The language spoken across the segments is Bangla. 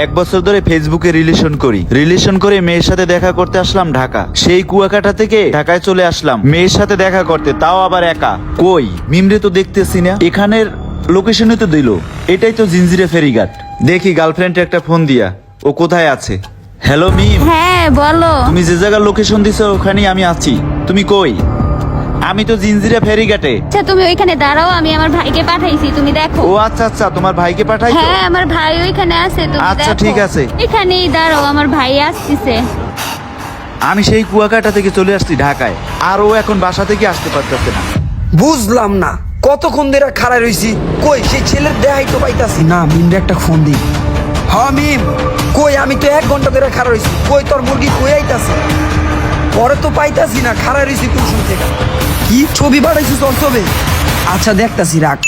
1 বছর ধরে ফেসবুকে রিলেশন করে মেয়ের সাথে দেখা করতে আসলাম ঢাকা। সেই কুয়াকাটা থেকে ঢাকায় চলে আসলাম মেয়ের সাথে দেখা করতে, তাও আবার একা। কই মিমরে তো দেখতেছি না, এখানের লোকেশনে তো দিল, এটাই তো জিঞ্জিরে ফেরিঘাট। দেখি গার্লফ্রেন্ডে একটা ফোন দিয়া ও কোথায় আছে। হ্যালো মিম। হ্যাঁ বলো। তুমি যে জায়গার লোকেশন দিছো ওখানেই আমি আছি। তুমি কই? আমি তো জিঞ্জিরা ফেরিঘাটে। আচ্ছা তুমি ওইখানে দাঁড়াও, আমি আমার ভাইকে পাঠাইছি, তুমি দেখো। ও আচ্ছা আচ্ছা, তোমার ভাইকে পাঠাইছো? হ্যাঁ আমার ভাই ওইখানে আছে, তুমি আচ্ছা, দেখো। ঠিক আছে। এখানেই দাঁড়াও, আমার ভাই আসতেছে। আমি সেই কুয়াকাটা থেকে চলে আসছি ঢাকায়, আর ও এখন বাসা থেকে আসতে পারতেছে না। বুঝলাম না কতক্ষণ ধরে খাড়া রইছি, কই সেই ছেলের দেখাই তো পাইতাছি না। মিমরে একটা ফোন দিই। হ্যাঁ মিম, কই আমি তো 1 ঘন্টা ধরে খাড়া রইছি, কই তোর মুরগি কই আইতাছে? পরে তো পাইতাছি না, খাড়া রইছি কোন শুন থেকে। কি ছবি পাঠাইছিস হোয়াটসঅ্যাপে? আচ্ছা দেখতাছি, রাখ।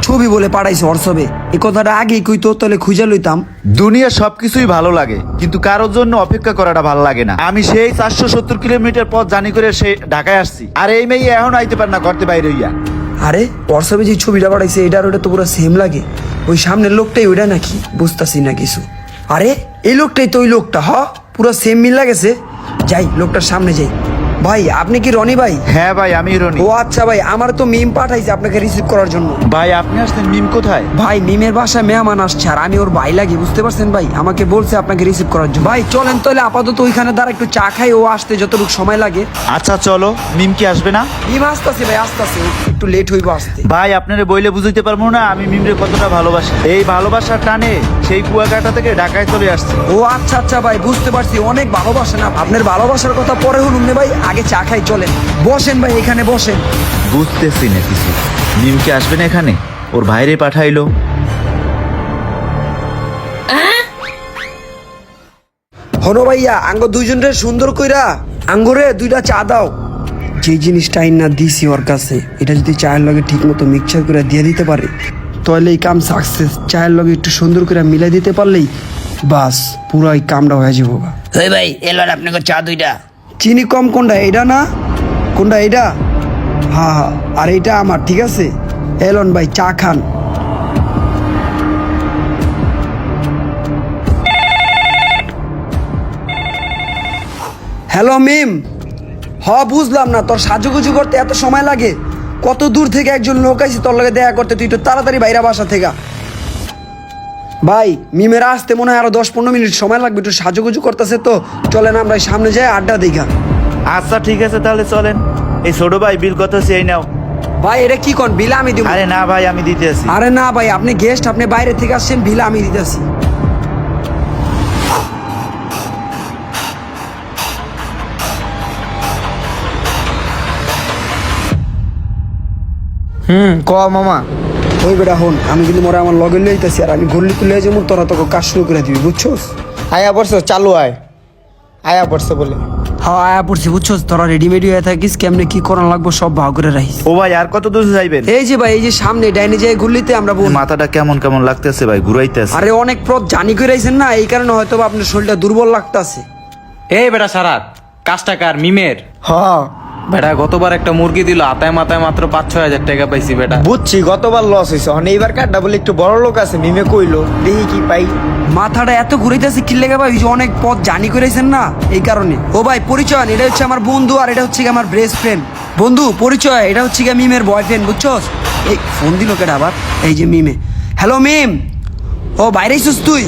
ছবি বলে পাঠাইছে হোয়াটসঅ্যাপে, এই কথাটা আগেই কইতো তাহলে খুঁজে লইতাম। দুনিয়ার সবকিছুই ভালো লাগে, কিন্তু কারোর জন্য অপেক্ষা করাটা ভালো লাগে না। আমি সেই 470 কিলোমিটার পথ জানি করে সে ঢাকায় আসছি, আর এই মেয়ে এখন আইতে পার না করতে বাইরে হইয়া। আরে হোয়াটসঅ্যাপে যে ছবিটা পাঠাইছে এটার ওটা তো পুরো সেম লাগে। ওই সামনের লোকটাই ওইটা নাকি, বুঝতাছি না কিছু। আরে এই লোকটাই তো ওই লোকটা, পুরো সেম মিল লাগেছে। যাই লোকটার সামনে যাই। ভাই আপনি কি রনি ভাই? হ্যাঁ ভাই, আমি রনি। ও আচ্ছা ভাই, আমার তো মিম পাঠাইছে আপনাকে রিসিভ করার জন্য। ভাই আপনি আসছেন, মিম কোথায়? ভাই মিমের বাসায় মেহমান আসছে, আর আমি ওর ভাই লাগি, বুঝতে পারছেন ভাই? আমাকে বলছে আপনাকে রিসিভ করার জন্য। ভাই চলেন তাহলে আপাতত ওইখানে দাঁড়া একটু চা খাই, ও আসতে যতটুকু সময় লাগে। আচ্ছা চলো। মিম কি আসবে না? মিম আসতেছে ভাই, আসতেছে, একটু লেট হইব আসতে। ভাই আপনারে বইলে বুঝাইতে পারবো না আমি মিমরে কতটা ভালোবাসি। এই ভালোবাসার টানে সেই কুয়াকাটা থেকে ঢাকায় চলে আসছে। ও আচ্ছা আচ্ছা ভাই, বুঝতে পারছি, অনেক ভালোবাসেন। আপনার ভালোবাসার কথা পরে হলুন ভাই, আগে চা খাই, চলেন বসেন ভাই, এখানে বসেন। বুঝতেছি না কিছু। মিম কি আসবে না এখানে? ওর ভাইরে পাঠাইলো। হনো ভাইয়া, আঙ্গ দুইজনরে সুন্দর কইরা আঙ্গুরে 2টা চা দাও। যে জিনিসটা আইনা দিছি ওর কাছে, এটা যদি চায়ের লগে ঠিক মতো মিক্সচার করে দিয়ে দিতে পারে তাহলে এই কাম সাকসেস। চায়ের লগে একটু সুন্দর করে মিলাই দিতে পারলেই বাস পুরো এই কামটা হয়ে যাবো। ওই ভাই এলো আপনাকে চা 2টা। চিনি কম কোনটা, এটা না? কোনটা এটা? হ্যাঁ হ্যাঁ, আর এটা আমার, ঠিক আছে। এলন ভাই চা খান। হ্যালো মিম। বুঝলাম না, তোর সাজুগুজু করতে এত সময় লাগে? কত দূর থেকে একজন লোক আইছি তোর লগে দেখা করতে, তুই একটু তাড়াতাড়ি বাইরা বাসা থেকে। ভাই মিমের আসতে মনে হয় আরো 10-15 মিনিট সময় লাগবে, একটু সাজুগুজু করতেছে তো। চলেন আমরা সামনে যাই, আড্ডা দিঘা। আচ্ছা ঠিক আছে তাহলে চলেন। এই ছোট ভাই বিল কত সেই নাও। ভাই এটা কি কোন বিল আমি দিব? আরে না ভাই, আমি দিতে আছি। আরে না ভাই, আপনি গেস্ট, আপনি বাইরে থেকে আসছেন, বিল আমি দিতেছি। ক মামা। ওই বেটা হন, আমি কিন্তু মোরা আমার লগে লইতেছি, আর আমি ঘুরলি তুলে যাবো, তোরা তোকে কাজ শুরু করে দিবি, বুঝছোস? আয়া পড়ছো, চালু আয়। আয়া পড়ছো বলে। হ্যাঁ আয়া পড়ছি, বুঝছোস? তোরা রেডিমেডি হয়ে থাকিস, কেমনে কি করার লাগবো সব ভাগ করে রাখিস। ও ভাই আর কত দূর যাইবেন? এই যে ভাই, এই যে সামনে ডাইনে যাই ঘুরলিতে আমরা বোন। মাথাটা কেমন কেমন লাগতেছে ভাই, ঘুরাইতেছে। আরে অনেক পথ জানি করে আইছেন না, এই কারণে হয়তো বা আপনার শরীরটা দুর্বল লাগতাছে। এই বেটা সারাত, কাজটা কার? মিমের? বেটা গতবার একটা মুরগি দিল, আতায় মাথায় মাত্র 5-6 হাজার টাকা পাইছি বেটা। বুঝছি গতবার লস হয়েছে, এইবার কাঠটা বলে একটু বড় লোক আছে, মিমে কইলো, দেখি কি পাই। মাথাটা এত ঘুরাইতেছে কি লেগে ভাই? ওই যে অনেক পথ জানি করেছেন না, এই কারণে। ও ভাই পরিচয়, এটা হচ্ছে আমার বন্ধু, আর এটা হচ্ছে কি আমার বেস্ট ফ্রেন্ড। বন্ধু পরিচয়, এটা হচ্ছে কি মিমের বয়ফ্রেন্ড, বুঝছস? এই ফোন দিল কেটা আবার? এই যে মিমে। হ্যালো মিম। ও বাইরে আইছিস তুই?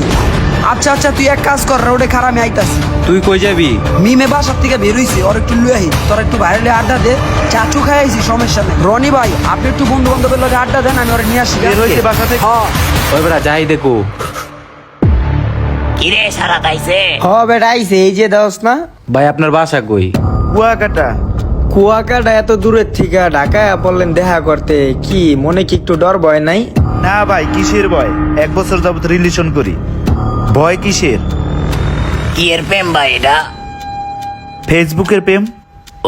আচ্ছা আচ্ছা, তুই এক কাজ কর, রোডে খারাপ, আমি আইতাছি। তুই কই যাবি? মিমে বাসার থেকে বেরোইছি, ওর একটু লুয়ে আহি, তোর একটু বাইরে আড্ডা দে। চাচু খাই আইছি, সমস্যা নেই। রনি ভাই আপনি একটু বন্ধু বান্ধবের লগে আড্ডা দেন, আমি ওরা নিয়ে আসি। বের হইছে বাসা থেকে? হ্যাঁ ওই বেটা যাই দেখো। কিরে সারা তাইছে? বেটা আইছে, এই যে দাওস না। ভাই আপনার বাসা কই? কুয়াকাটা। কুয়াকাটা এত দূরের থেকে ঢাকায় পড়লেন দেখা করতে, কি মনে কি একটু ডর ভয় নাই? না ভাই, কিসের ভয়? 1 বছর যাবত রিলেশন করি, ভয় কিসের? কি এর প্রেম ভাই এটা? ফেসবুকের প্রেম।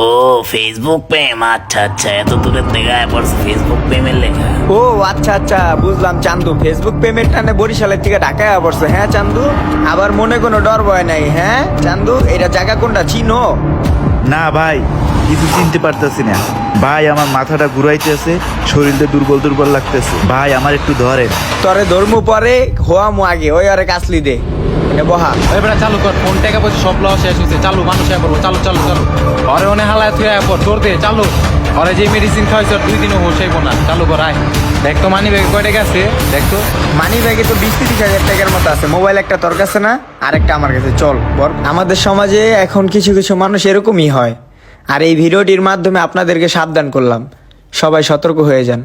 ও ফেসবুক প্রেম, আচ্ছা আচ্ছা, এত দূরের থেকে আয় পড়ছে ফেসবুক প্রেমের লেখা। ও আচ্ছা আচ্ছা, বুঝলাম। চান্দু ফেসবুক পেমেন্ট টানে বরিশালের থেকে ঢাকায় পড়ছে। হ্যাঁ চান্দু, আবার মনে কোনো ডর ভয় নাই? হ্যাঁ চান্দু, এটা জায়গা কোনটা চিনো? না ভাই, কিছু চিনতে পারতেছি না। ভাই আমার মাথাটা ঘুরাইতেছে, শরীরটা দুর্বল দুর্বল লাগতেছে। ভাই আমার একটু ধরেন। তরে ধর্ম পরে হওয়ামু আগে ওই আরে কাসলি দে এ বহা। ওই বেটা চালু কর, ফোন টাকা পয়সা সব লওয়া শেষ হয়েছে, চালু মানুষ ইয়া করবো, চালু চালু চালু। অরে অনে হালায় তুই আয় পর, তোর দে চালু। অরে যে মেডিসিন খাওয়াইছ 2 দিনও হোশ হইব না, চালু কর আয়। দেখ তো মানি ব্যাগ কয়টা গেছে, দেখ তো। মানি ব্যাগে তো 20-30 হাজার টাকার মতো আছে। মোবাইল একটা তোর কাছে না, আরেকটা আমার কাছে। চল বল। আমাদের সমাজে এখন কিছু কিছু মানুষ এরকমই হয়, আর এই ভিডিওটির মাধ্যমে আপনাদেরকে সাবধান করলাম। সবাই সতর্ক হয়ে যান।